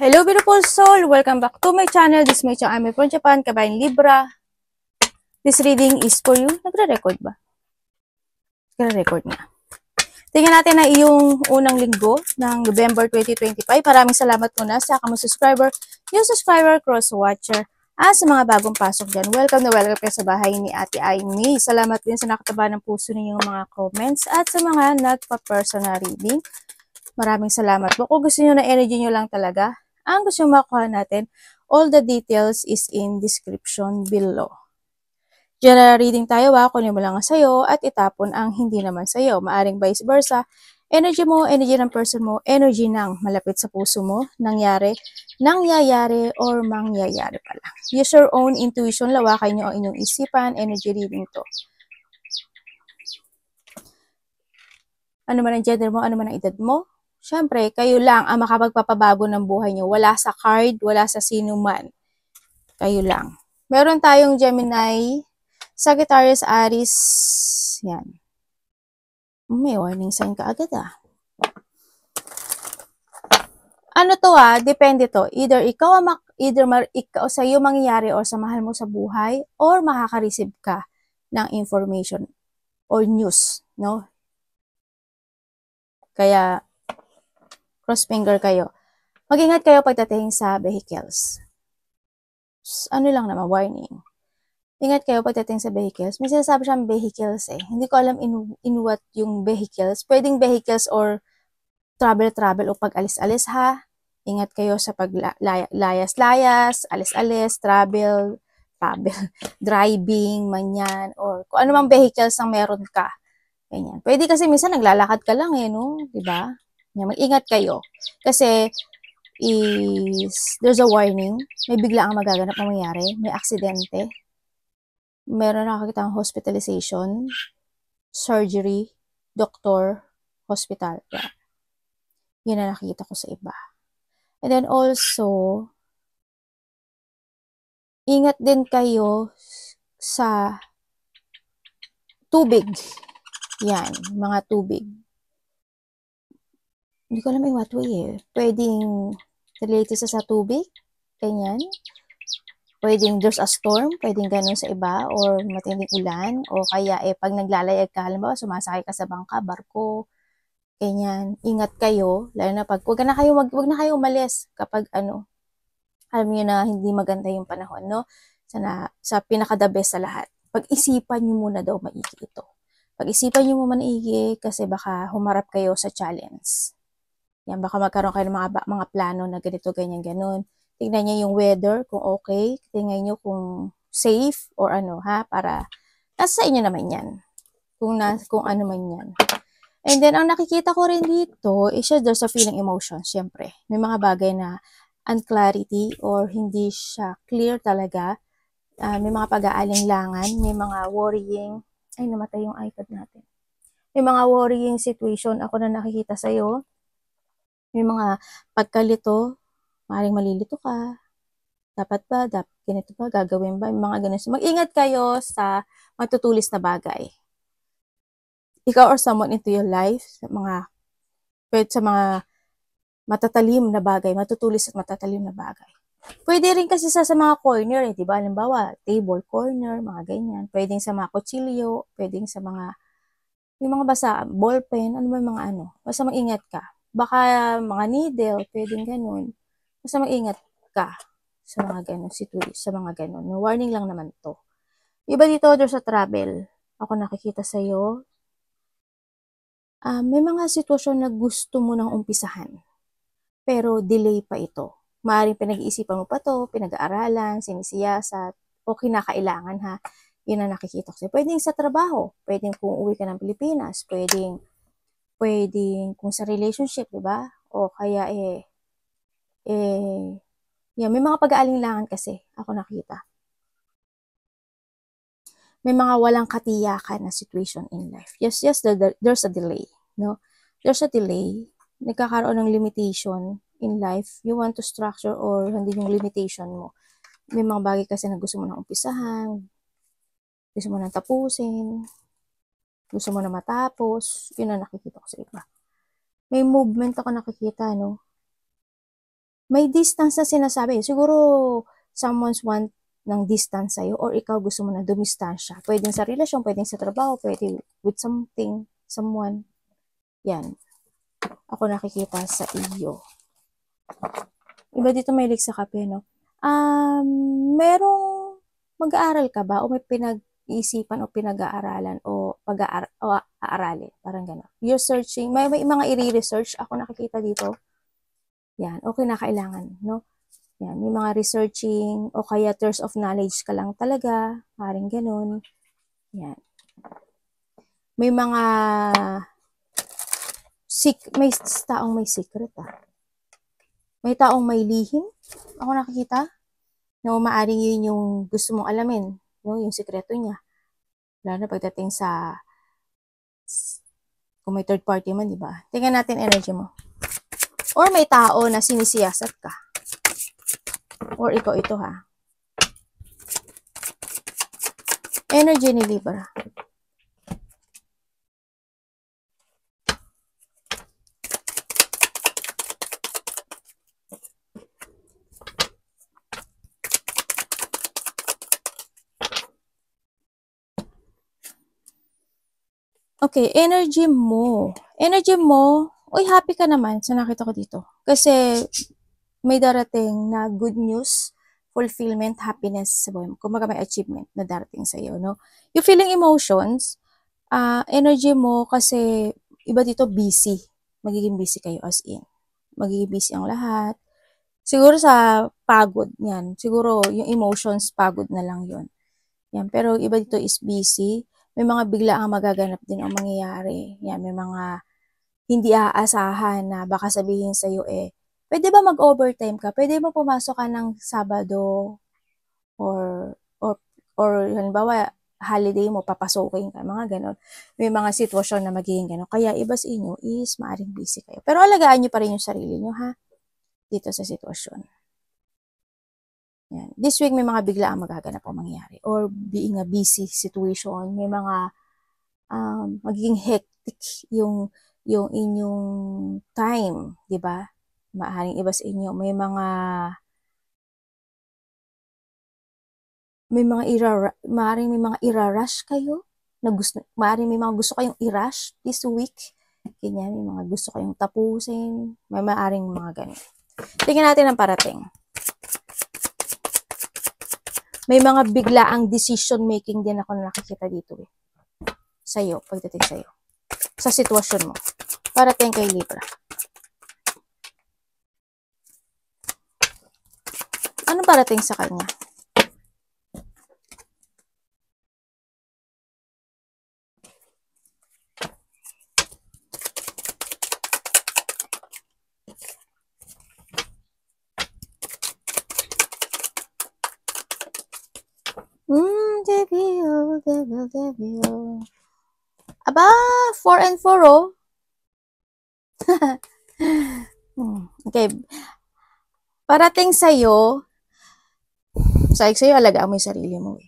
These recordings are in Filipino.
Hello beautiful soul! Welcome back to my channel. This is my channel. I'm from Japan, Kabayan Libra. This reading is for you. Nagre-record ba? Nagre-record na. Tingnan natin na yung unang linggo ng November 2025. Maraming salamat muna sa akamong subscriber, yung subscriber, cross-watcher, at sa mga bagong pasok dyan. Welcome na welcome kayo sa bahay ni Ate Aimee. Salamat din sa nakataba ng puso ninyong mga comments at sa mga nagpa-personal reading. Maraming salamat po. Kung gusto nyo na energy nyo lang talaga, ang gusto nyo makuha natin, all the details is in description below. General reading tayo kunin mo lang ang sayo at itapon ang hindi naman sayo. Maaring vice versa. Energy mo, energy ng person mo, energy ng malapit sa puso mo, nangyayari, or mangyayari pala. Use your own intuition, lawakan nyo ang inyong isipan, energy reading to. Ano man ang gender mo, ano man ang edad mo, syempre, kayo lang ang makapagpapabago ng buhay nyo. Wala sa card, wala sa sino man. Kayo lang. Meron tayong Gemini, Sagittarius, Aries. Yan. May warning sign ka agad Ano to depende to. Either ikaw sa iyo mangyayari or sa mahal mo sa buhay or makaka-receive ka ng information or news, no? Kaya cross finger kayo. Mag-ingat kayo pagdating sa vehicles. Ano lang naman, warning. Ingat kayo pagdating sa vehicles. May sinasabi siyang vehicles Hindi ko alam in what yung vehicles. Pwedeng vehicles or travel o pag-alis-alis Ingat kayo sa paglayas-layas, alis-alis, travel, driving, manyan, or kung ano mang vehicles ang meron ka. Ganyan. Pwede kasi minsan naglalakad ka lang no? Diba? Mag-ingat kayo. Kasi there's a warning. May bigla ang magaganap na mangyari. May aksidente. Meron nakakita ang hospitalization, surgery, doktor, hospital. Yeah. Yun na nakikita ko sa iba. And then also, ingat din kayo sa tubig. Yan, mga tubig. Hindi ko alam in what way Pwedeng related sa tubig, ganyan. Pwedeng there's a storm, pwedeng ganun sa iba, or matinding ulan, o kaya pag naglalayag ka, halimbawa sumasakay ka sa bangka, barko, ganyan. Ingat kayo, lalo na pag wag na kayo umalis kapag alam niyo na hindi maganda yung panahon, no? Sa pinaka-the best sa lahat. Pag-isipan niyo muna daw maigi ito. Pag-isipan niyo muna maigi kasi baka humarap kayo sa challenge. Yan, baka magkaroon kayo ng mga plano na ganito, ganyan, ganun. Tingnan niyo yung weather, kung okay. Tingnan niyo kung safe or para nasa inyo naman yan. Kung ano man yan. And then, ang nakikita ko rin dito is there's a feeling emotion, syempre. May mga bagay na unclarity or hindi siya clear talaga. May mga pag-aalinlangan, may mga worrying. Ay, namatay yung iPad natin. May mga worrying situation ako na nakikita sa'yo. May mga pagkalito, maaaring malilito ka. Dapat ba? Ganito ba? Gagawin ba? Mga ganun. So, mag-ingat kayo sa matutulis na bagay. Ikaw or someone into your life, sa mga matatalim na bagay, matutulis at matatalim na bagay. Pwede rin kasi sa mga corner, diba? Halimbawa, table corner, mga ganyan. Pwedeng sa mga kutsilyo, pwedeng sa yung mga basa, ballpen, ano ba mga Basta mag-ingat ka. Baka mga needle, pwedeng ganun. Basta mag-ingat ka sa mga ganun situation, sa mga ganun. Warning lang naman to. Iba dito, there's sa travel. Ako nakikita sa'yo. May mga sitwasyon na gusto mo nang umpisahan. Pero delay pa ito. Maaaring pinag-iisipan mo pa to, pinag-aaralan, sinisiyasat, o kinakailangan Yun ang nakikita ko sa'yo. Pwedeng sa trabaho, pwedeng kung uwi ka ng Pilipinas, pwedeng kung sa relationship, diba? O kaya may mga pag-aalinlangan kasi ako nakita. May mga walang katiyakan na situation in life. Yes, there's a delay, no? There's a delay. Nagkakaroon ng limitation in life. You want to structure or hindi yung limitation mo. May mga bagay kasi na gusto mo nang umpisahan, gusto mo nang tapusin, gusto mo na matapos. Yun ang nakikita ko sa iba. May movement ako nakikita, no? may distance na sinasabi. Siguro, someone's want ng distance sa'yo or ikaw gusto mo na dumistansya. Pwedeng sa relasyon, pwedeng sa trabaho, pwede with something, someone. Yan. Ako nakikita sa iyo. Iba dito mahilig sa kape, no? Merong mag-aaral ka ba o may pinag-iisipan o pinag-aaralan o aaralin? Parang gano'n. You're searching, may mga i-research ako nakikita dito. Yan, okay na kailangan, no? Yan, may mga researching o kaya thirst of knowledge ka lang talaga, parang ganun. Yan. May mga may taong may secret May taong may lihim. Ako nakikita. Na maaaring yun yung gusto mong alamin, no? Yung sikreto niya. Lalo na pagdating sa kung may third party man, di ba? Tingnan natin energy mo. Or may tao na sinisiyasat ka. Or ikaw ito Energy ni Libra. Okay, energy mo. Energy mo, uy, happy ka naman sa nakita ko dito. Kasi may darating na good news, fulfillment, happiness sa buhay mo. Kumbaga may achievement na darating sa iyo, no? Yung feeling emotions, energy mo kasi iba dito busy. Magiging busy kayo as in. Magiging busy ang lahat. Siguro sa pagod, yan. Siguro yung emotions, pagod na lang yun. Yan. Pero iba dito is busy. May mga bigla ang magaganap din ang mangyayari. Yan. May mga hindi aasahan na baka sabihin sa'yo pwede ba mag-overtime ka? Pwede mo pumasok ka ng Sabado or halimbawa, holiday mo, papasukin ka, mga ganon. May mga sitwasyon na magiging ganon. Kaya iba sa inyo is maaring busy kayo. Pero alagaan nyo pa rin yung sarili nyo, dito sa sitwasyon. Yan. This week, may mga bigla ang magaganap o mangyayari. Or being a busy situation, may mga magiging hectic yung inyong time, di ba? Maaring iba sa inyo. May mga maaring may mga irarush kayo na maaring may mga gusto kayong i-rush this week. Ganyan, may mga gusto kayong tapusin. May maaring mga ganyan. Tingnan natin ang parating. May mga biglaang decision making din ako na nakikita dito sa'yo, pagdating sa'yo. Sa sitwasyon mo. Parating kay Libra. Ano parating sa kanya? Devil. Aba, 4 and 4, Okay. Parating sa'yo, alagaan mo yung sarili mo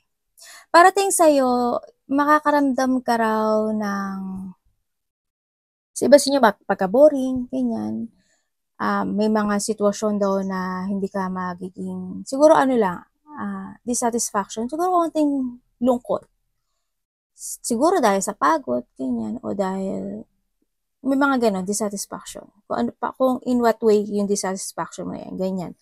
Parating sa'yo, makakaramdam ka raw ng sa iba sa inyo, pagka-boring, ganyan. May mga sitwasyon daw na hindi ka magiging, siguro dissatisfaction, siguro konting lungkot. Siguro dahil sa pagod, ganyan, o dahil may mga ganon, dissatisfaction. Kung in what way yung dissatisfaction mo yan, ganyan.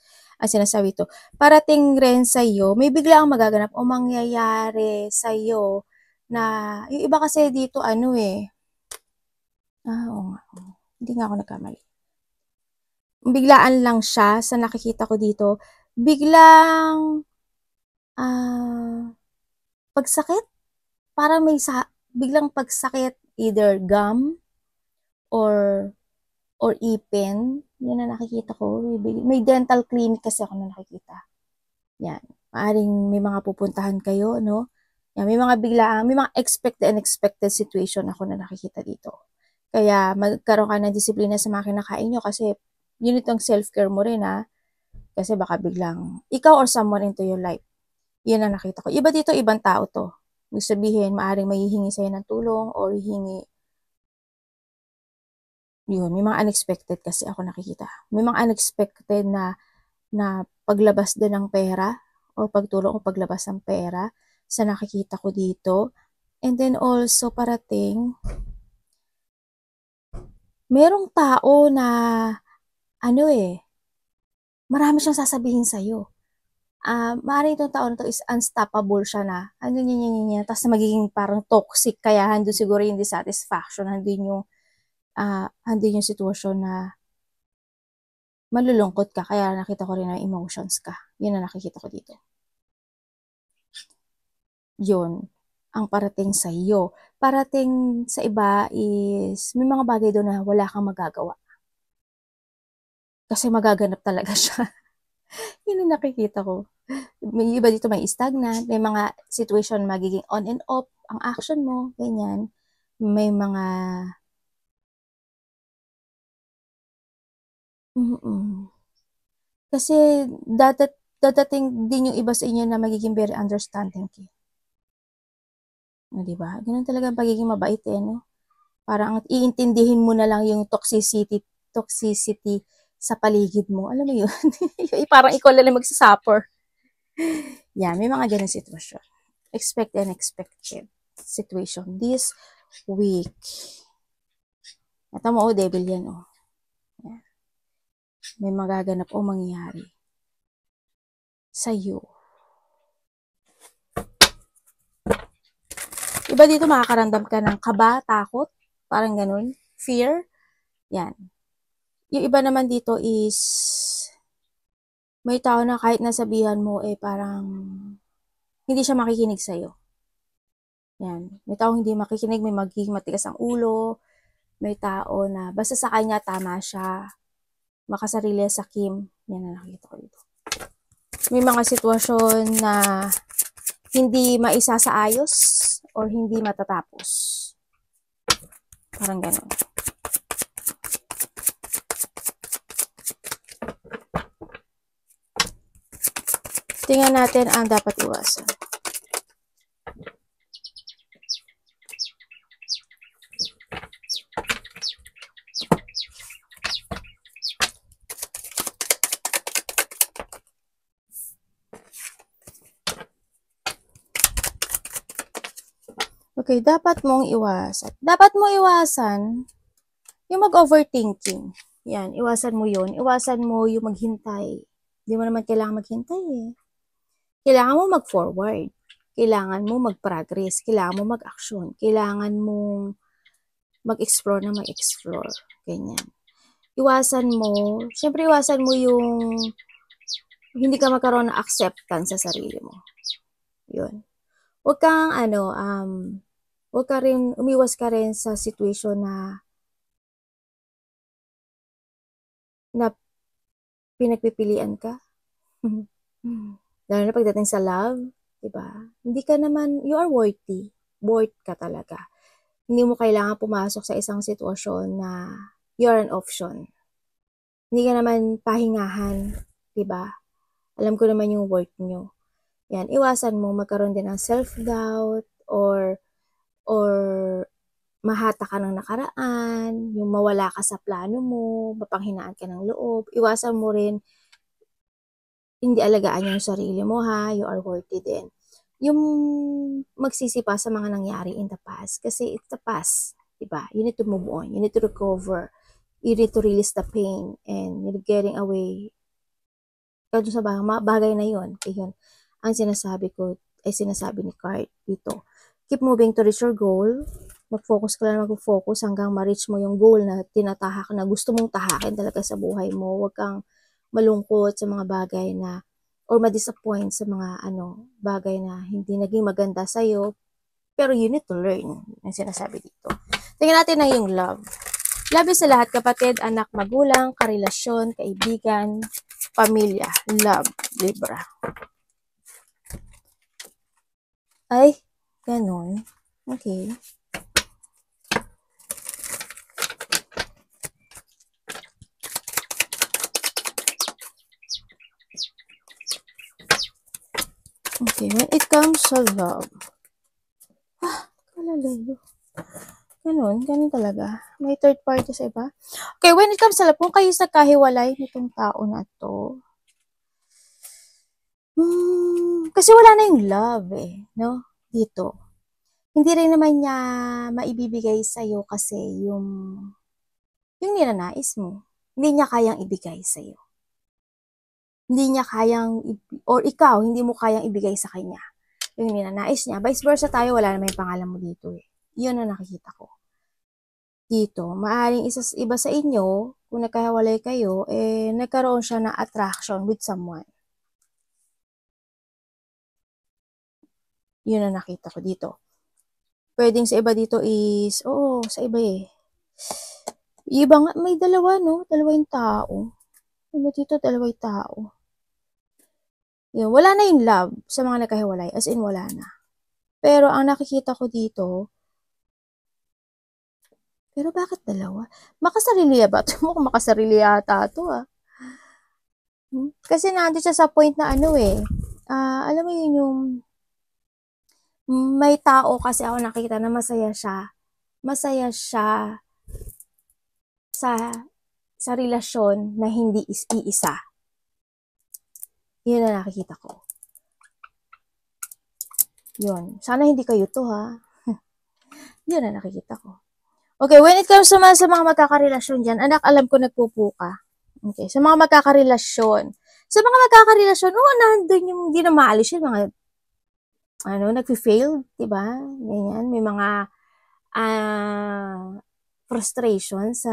Ang sinasabi ito, parating rin sa'yo, may bigla ang magaganap o mangyayari sa'yo na, yung iba kasi dito, oo nga, hindi nga ako nagkamali. Biglaan lang siya sa nakikita ko dito. Biglang, pagsakit, parang may biglang pagsakit, either gum, or ipin, yun na nakikita ko. May dental clinic kasi ako na nakikita. Yan. Maaring may mga pupuntahan kayo, no? Yan, may mga biglaan, may mga expected and unexpected situation ako na nakikita dito. Kaya magkaroon ka ng disiplina sa mga kinakain nyo kasi yun itong self-care mo rin, Kasi baka biglang ikaw or someone into your life. Yan ang nakita ko. Iba dito, ibang tao to. Ibig sabihin, maaring may hihingi sa'yo ng tulong or hihingi. Yun, may mga unexpected kasi ako nakikita. May mga unexpected na na paglabas din ng pera o pagtulong o paglabas ng pera sa nakikita ko dito. And then also parating, merong tao na ano marami siyang sasabihin sa'yo. Maaaring itong tao na to is unstoppable siya na. Ano niya. Tapos magiging parang toxic. Kaya handun siguro yung dissatisfaction. Handun yung sitwasyon na malulungkot ka. Kaya nakita ko rin na emotions ka. Yun ang nakikita ko dito. Yun ang parating sa iyo. Parating sa iba is may mga bagay doon na wala kang magagawa. Kasi magaganap talaga siya. Yun ang nakikita ko. May iba dito may stagnant, may mga situation magiging on and off ang action mo, ganyan. May mga kasi dadating din yung iba sa inyo na magiging very understanding ka. No, di ba? Ganun talaga ang pagiging mabait no? Parang iintindihin mo na lang yung toxicity sa paligid mo. Alam mo yun? Parang ikaw lang magsasuffer. Yan, may mga ganun sitwasyon. Expect and unexpected situation this week. Ito mo, devil yan, Yan. May magaganap o mangyayari sa'yo. Iba dito makakaramdam ka ng kaba, takot, parang ganun, fear. Yan. Yung iba naman dito is may tao na kahit nasabihan mo parang hindi siya makikinig sa'yo. Yan. May tao hindi makikinig, may magiging matigas ang ulo, may tao na basta sa kanya tama siya, makasarili sa Kim. Yan na nakikita ko dito. May mga sitwasyon na hindi maisasaayos or hindi matatapos. Parang gano'n. Tingnan natin ang dapat iwasan. Okay, dapat mong iwasan. Dapat mo iwasan yung mag-overthinking. Yan, iwasan mo yun. Iwasan mo yung maghintay. Hindi mo naman kailangan maghintay Kailangan mo mag-forward. Kailangan mo mag-progress. Kailangan mo mag-action. Kailangan mo mag-explore na mag-explore. Ganyan. Siyempre iwasan mo yung hindi ka magkaroon ng acceptance sa sarili mo. Yun. Huwag kang umiwas ka rin sa situation na pinagpipilian ka. Lalo na pagdating sa love, diba? Hindi ka naman, you are worthy. Worth ka talaga. Hindi mo kailangan pumasok sa isang sitwasyon na you're an option. Hindi ka naman pahingahan, diba? Alam ko naman yung worth nyo. Yan, iwasan mo magkaroon din ng self-doubt or mahata ka ng nakaraan, yung mawala ka sa plano mo, mapanghinaan ka ng loob. Iwasan mo rin hindi alagaan yung sarili mo you are worthy din. Yung magsisi pa sa mga nangyari in the past kasi it's the past, diba? You need to move on, you need to recover, you need to release the pain and you're getting away kaya sa bagay na yun. Yun ang sinasabi ni Card dito. Keep moving to reach your goal. Mag-focus ka lang, mag-focus hanggang ma-reach mo yung goal na tinatahak na gusto mong tahakin talaga sa buhay mo. Huwag kang malungkot sa mga bagay na or ma-disappoint sa mga bagay na hindi naging maganda sa'yo. Pero you need to learn. Ang sinasabi dito. Tingnan natin na yung love. Love is sa lahat, kapatid, anak, magulang, karelasyon, kaibigan, pamilya. Love, Libra. Ay, ganun. Okay. Okay, when it comes to love. Kalalayo. Ganun talaga. May third party sa iba. Okay, when it comes to love, kung kayo nagkahiwalay nitong tao na to, Kasi wala na yung love eh, no? Dito. Hindi rin naman niya maibibigay sa'yo kasi yung ninanais mo. Hindi niya kayang ibigay sa'yo. Hindi niya kayang, or ikaw, hindi mo kayang ibigay sa kanya. Yung ninanais niya. Vice versa tayo, wala naman yung pangalan mo dito eh. Yun ang nakikita ko. Dito, maaaring iba sa inyo, kung nagkahiwalay kayo, eh, nagkaroon siya ng attraction with someone. Yun ang nakita ko dito. Pwedeng sa iba dito is, oo, sa iba eh. Iba nga, may dalawa, no? Dalawa yung tao. Ano dito, dalawa yung tao. Yun, wala na yung love sa mga nagkahiwalay. As in, wala na. Pero ang nakikita ko dito, pero bakit dalawa? Makasarili ba? Mukhang makasarili yata ito ah. Kasi nandito siya sa point na ano eh. Alam mo yun yung may tao kasi ako nakita na masaya siya. Masaya siya sa relasyon na hindi iisa. Yun na nakikita ko. Yun. Sana hindi kayo to ha. Yun na nakikita ko. Okay, when it comes naman sa mga magkakarelasyon dyan, anak, alam ko nagpupo ka. Okay, sa mga magkakarelasyon. Sa mga magkakarelasyon, nandun yung hindi na maalis yung mga, nag-fail, diba? Ganyan, may mga, frustration sa,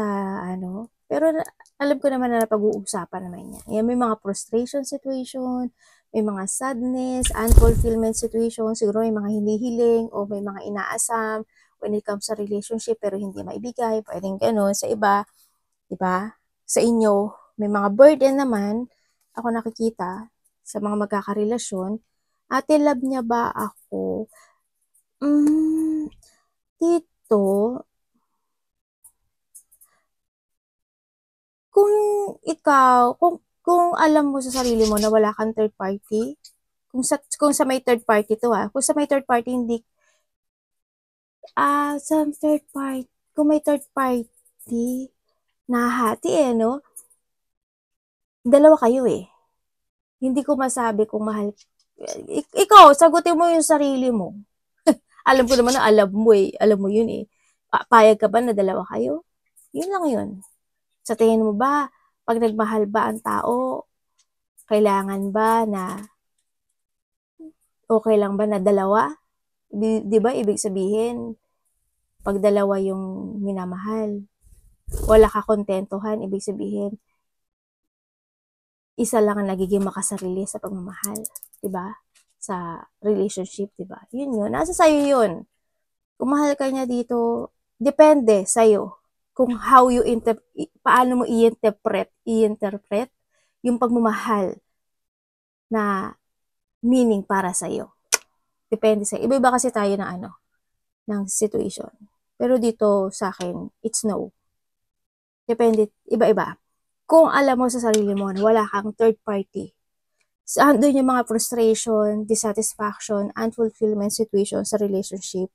pero alam ko naman na napag-uusapan naman yan. Yan, may mga frustration situation, may mga sadness, unfulfillment situation, siguro may mga hinihiling, o may mga inaasam, when it comes sa relationship, pero hindi maibigay, pwedeng gano'n. Sa iba, diba? Sa inyo, may mga burden naman, ako nakikita, sa mga magkakarelasyon, ate, love niya ba ako? Dito, kung ikaw, kung alam mo sa sarili mo na wala kang third party, kung sa may third party to kung sa may third party hindi, sa third party, kung may third party, nahati no? Dalawa kayo eh. Hindi ko masabi kung mahal. Ikaw, sagutin mo yung sarili mo. Alam ko naman na alam mo eh. Alam mo yun eh. Payag ka ba na dalawa kayo? Yun lang yun. Sa tingin mo ba, pag nagmahal ba ang tao, kailangan ba na okay lang ba na dalawa? Di ba ibig sabihin, pag dalawa yung minamahal, wala ka kontentuhan, ibig sabihin, isa lang ang nagiging makasarili sa pagmamahal, 'di ba? Sa relationship, 'di ba? Yun. Nasa sayo yun. Kung mahal ka niya dito, depende sa'yo. Kung paano mo i-interpret yung pagmamahal na meaning para sa'yo. Depende sa'yo. Iba-iba kasi tayo ng situation. Pero dito sa akin, it's no. Depende, iba-iba. Kung alam mo sa sarili mo na wala kang third party, doon yung mga frustration, dissatisfaction, unfulfillment situation sa relationship.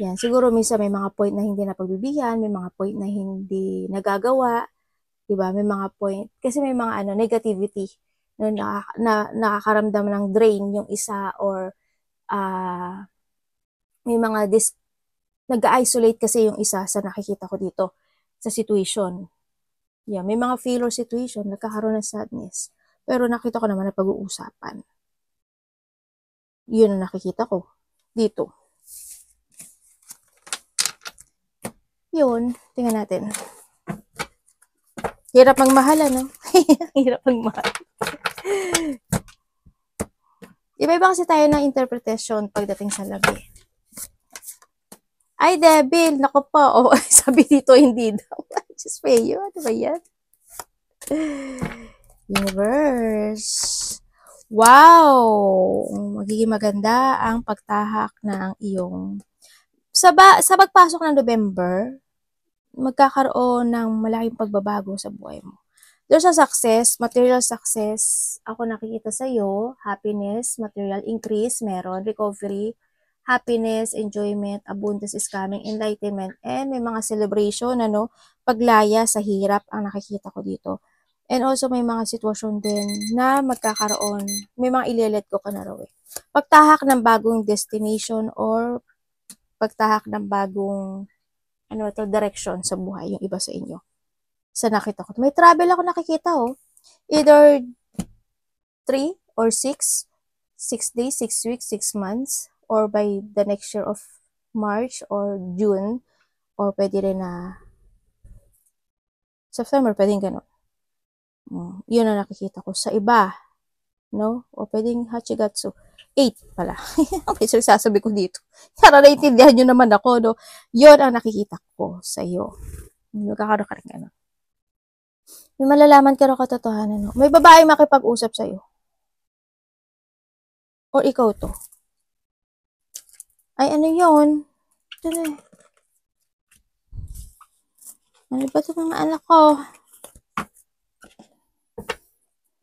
Yan, siguro minsan may mga point na hindi napagbibigyan, may mga point na hindi nagagawa, 'di ba? May mga point kasi may mga negativity no, nakakaramdam ng drain yung isa, or may mga nag-isolate kasi yung isa sa nakikita ko dito sa situation. Yeah, may mga failure situation, nagkakaroon ng sadness. Pero nakita ko naman na pag-uusapan. Yun ang nakikita ko dito. Yun, tingnan natin. Hirap magmahal, Hirap magmahal. Iba-iba kasi tayo ng interpretation pagdating sa labi. Ay, Debil, nako po. Oh, sabi dito, hindi daw. Just pay you. Ano ba yan? Universe. Wow! Magiging maganda ang pagtahak ng iyong... Sa pagpasok ng November, magkakaroon ng malaking pagbabago sa buhay mo. There's a success, material success. Ako nakikita sa iyo, happiness, material increase, meron, recovery, happiness, enjoyment, abundance is coming, enlightenment, and may mga celebration, paglaya sa hirap ang nakikita ko dito. And also, may mga sitwasyon din na magkakaroon, may mga ile-let go ka na raw eh. Pagtahak ng bagong destination or pagtahak ng bagong, direction sa buhay, yung iba sa inyo. Sa nakita ko. May travel ako nakikita oh. Either 3 or 6 days, 6 weeks, 6 months, or by the next year of March or June, or pwede rin na September, pwedeng ganun. Yun ang nakikita ko sa iba, no? O pwedeng Hachigatsu. 8 pala. Okay, so sasabi ko dito. Para naintindihan nyo naman ako, no? Yun ang nakikita ko sa iyo. Magkakaroon ka rin ganun. May malalaman ka rin katotohanan, no? May babae makipag-usap sa iyo. Or ikaw to. Ay, ano yun? Ano ba ito mga anak ko?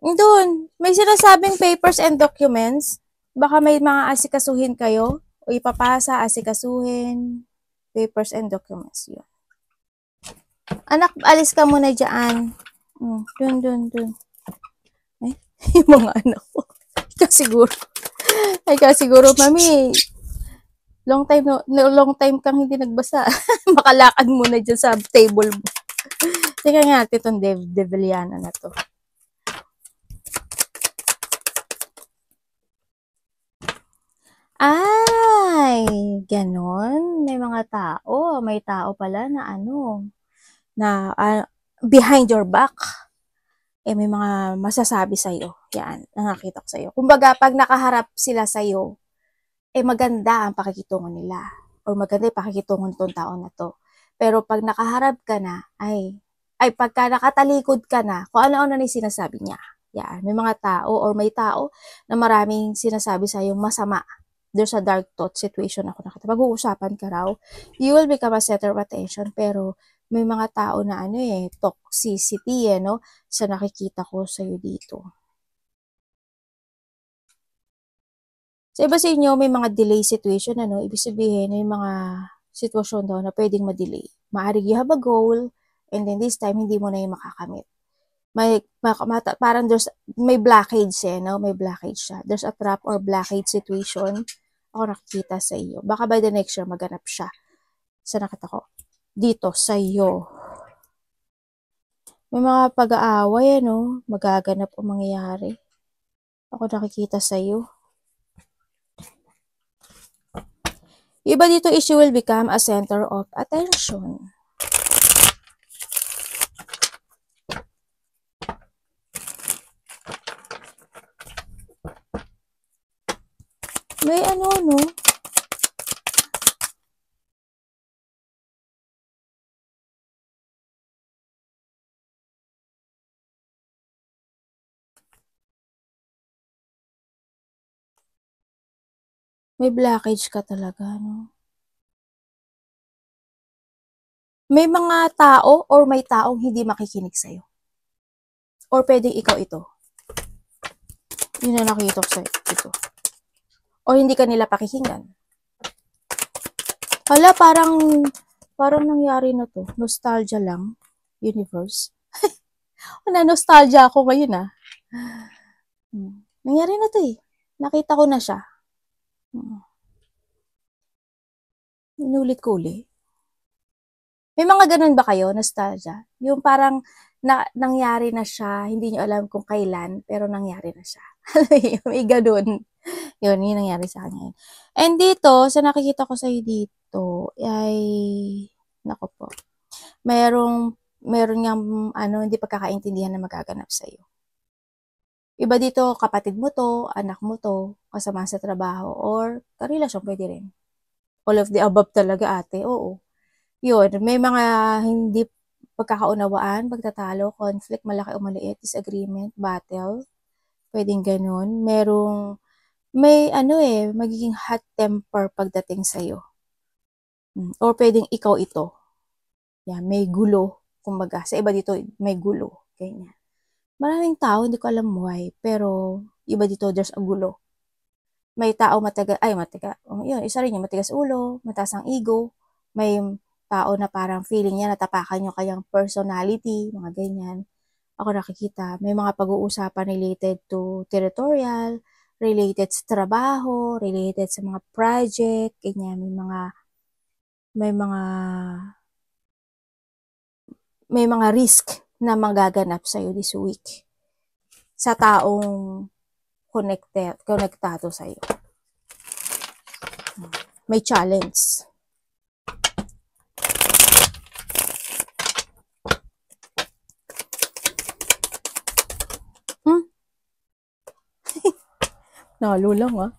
Doon, may sinasabing papers and documents. Baka may mga asikasuhin kayo. O ipapasa, asikasuhin. Papers and documents. Yun. Anak, alis ka muna dyan. Dun. Ay, yung mga anak ko. Ikaw siguro, mami. Long time kang hindi nagbasa. Makalakad muna dyan sa table mo. Teka nga, itong Deviliana na to. Ay, ganon. May mga tao. May tao pala na behind your back. May mga masasabi sa'yo. Yan, nakakita ko sa'yo. Kumbaga, pag nakaharap sila sa'yo, maganda ang pakikitungo nila. Or maganda yung pakikitungo nitong tao na to. Pero pag nakaharap ka na, pagka nakatalikod ka na, kung ano-ano na yung sinasabi niya. Yan, may mga tao or may tao na maraming sinasabi sa'yo masama. There's a dark thought situation ako nakita. Pag-uusapan ka raw, you will become a center of attention, pero may mga tao na toxicity no? Sa nakikita ko sa'yo dito. Sa iba sa inyo, may mga delay situation, Ibig sabihin, may mga sitwasyon daw na pwedeng ma-delay. Maaaring you have a goal, and then this time, hindi mo na yung makakamit. Parang may blockage no? May blockage siya. There's a trap or blockage situation ako nakikita sa iyo. Baka by the next year, maganap siya. Sa nakita ko. Dito, sa iyo. May mga pag-aaway, magaganap o mangyayari. Ako nakikita sa iyo. Iba dito is you will become a center of attention. May no? May blockage ka talaga, no? May mga tao or may taong hindi makikinig sa'yo. Or pwedeng ikaw ito. Yun na nakita ko sa'yo. Ito. O hindi ka nila pakikinggan. Hala, parang nangyari na to. Nostalgia lang. Universe. Nostalgia ako ngayon Nangyari na to eh. Nakita ko na siya. Inulit ko ulit. May mga ganun ba kayo, nostalgia? Yung parang nangyari na siya, hindi nyo alam kung kailan, pero nangyari na siya. May ganun. Yun, yung nangyari sa kanya. And dito, sa nakikita ko sa'yo dito, nako po, meron niyang, hindi pagkakaintindihan na magaganap sa'yo. Iba dito, kapatid mo to, anak mo to, kasama sa trabaho, or karelasyon, pwede rin. All of the above talaga, ate. Oo. Yun, may mga hindi pagkakaunawaan, pagtatalo, conflict, malaki o maliit, disagreement, battle, pwedeng ganun. May magiging hot temper pagdating sa'yo. Or pwedeng ikaw ito. Yan, may gulo. Kumbaga, sa iba dito, may gulo. Ganyan. Maraming tao, hindi ko alam why, pero iba dito, there's a gulo. May tao yun, isa rin yung matigas ulo, mataas ang ego, may tao na parang feeling niya natapakan yung kanyang personality, mga ganyan. Ako nakikita, may mga pag-uusapan related to territorial, related sa trabaho, related sa mga project, ganyan, may mga risk na magaganap sa'yo this week sa taong konektado sa'yo. May challenge. Nalo lang ah.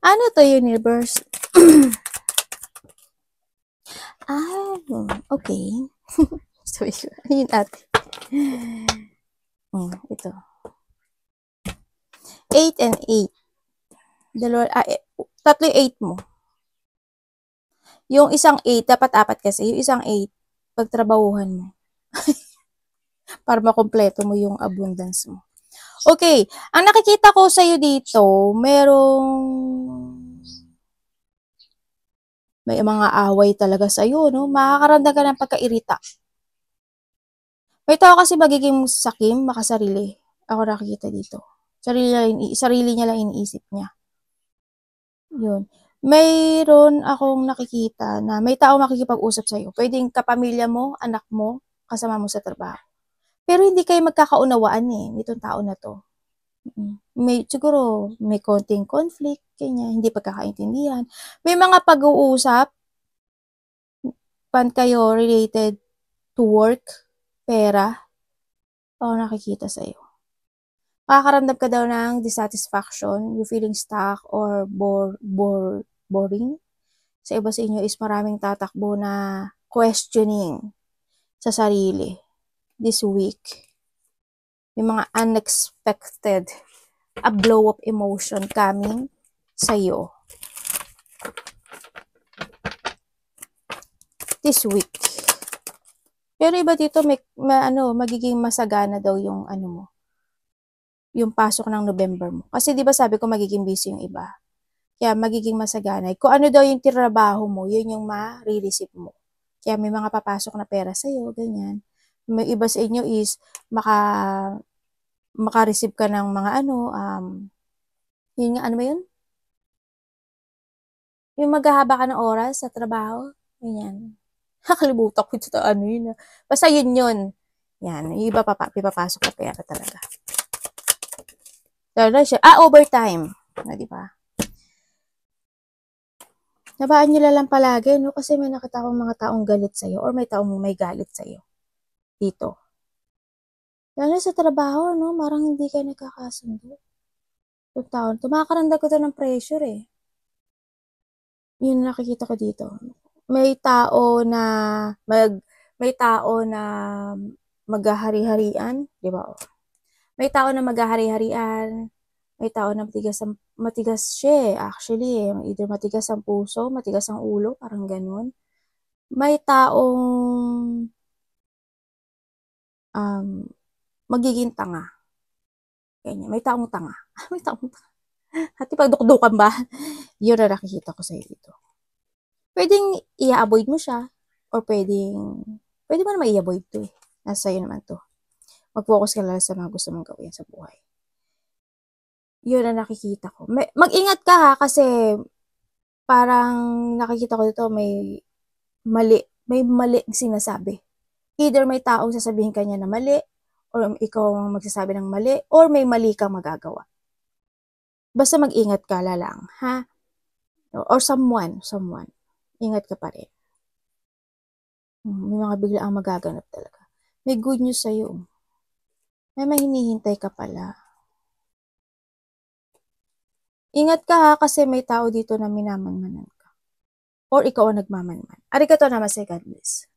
Ano to, universe? Okay. Sabi ko, ano yun ate? Ito. 8 and 8. Tatlo yung 8 mo. Yung isang 8, dapat 4 kasi. Yung isang 8, pagtrabahuhan mo. Para makompleto mo yung abundance mo. Okay. Ang nakikita ko sa'yo dito, may mga away talaga sa'yo, no? Makakaramdam ka ng pagkairita. May tao kasi magiging sakim, makasarili. Ako nakikita dito. Sarili niya lang iniisip niya. Yun. Mayroon akong nakikita na may tao makikipag-usap sa'yo. Pwedeng kapamilya mo, anak mo, kasama mo sa trabaho. Pero hindi kayo magkakaunawaan nitong tao na to. Siguro may konting conflict, ganyan, hindi pagkakaintindihan. May mga pag-uusap, kayo related to work, pera, ako nakikita sa'yo. Makakaramdam ka daw ng dissatisfaction, you feeling stuck or boring. Sa iba sa inyo is maraming tatakbo na questioning sa sarili this week. May mga unexpected, a blow-up emotion coming sa'yo this week. Pero iba dito, magiging masagana daw yung mo, yung pasok ng November mo. Kasi di ba sabi ko magiging busy yung iba. Kaya magiging masagana. Kung ano daw yung trabaho mo, yun yung ma-receive mo. Kaya may mga papasok na pera sa'yo, ganyan. May iba sa inyo is maka-receive ka ng mga yun nga, ano ba yun? Yung maghahaba ka ng oras sa trabaho, ganyan. Nakalimutan ko ito, yun. Basta yun. Yan, yung iba pipapasok na pera talaga. Overtime. Di ba? Nabaan nyo lang palagi, no? Kasi may nakita akong mga taong galit sa'yo or may taong may galit sa'yo. Dito. Lalo sa trabaho, no? Marang hindi kayo nagkakasundo. Yung taon. Tumakaranda ko to ng pressure Yun nakikita ko dito. May tao na maghahari-harian, di ba? May tao na maghahari-harian, may tao na matigas siya actually. Either matigas ang puso, matigas ang ulo, parang ganun. May taong magiging tanga. Ganyan. May taong tanga. May taong tanga. Hati pagdukdukan ba? Yun na nakikita ko sa'yo dito. Pwedeng i-avoid mo siya or pwede mo naman i-avoid to Nasa sa'yo naman to. Mag-focus ka lang sa mga gusto mong gawin sa buhay. Yun na nakikita ko. Mag-ingat ka ha kasi parang nakikita ko dito may mali sinasabi. Either may taong sasabihin kanya na mali or ikaw ang magsasabi ng mali or may mali kang magagawa. Basta mag-ingat ka lang, ha? Or someone. Ingat ka pa rin. May mga biglaang magaganap talaga. May good news sa'yo. May hinihintay ka pala. Ingat ka ha kasi may tao dito na minamanmanan ka. Or ikaw ang nagmamanman. Arigatou namaste, God bless.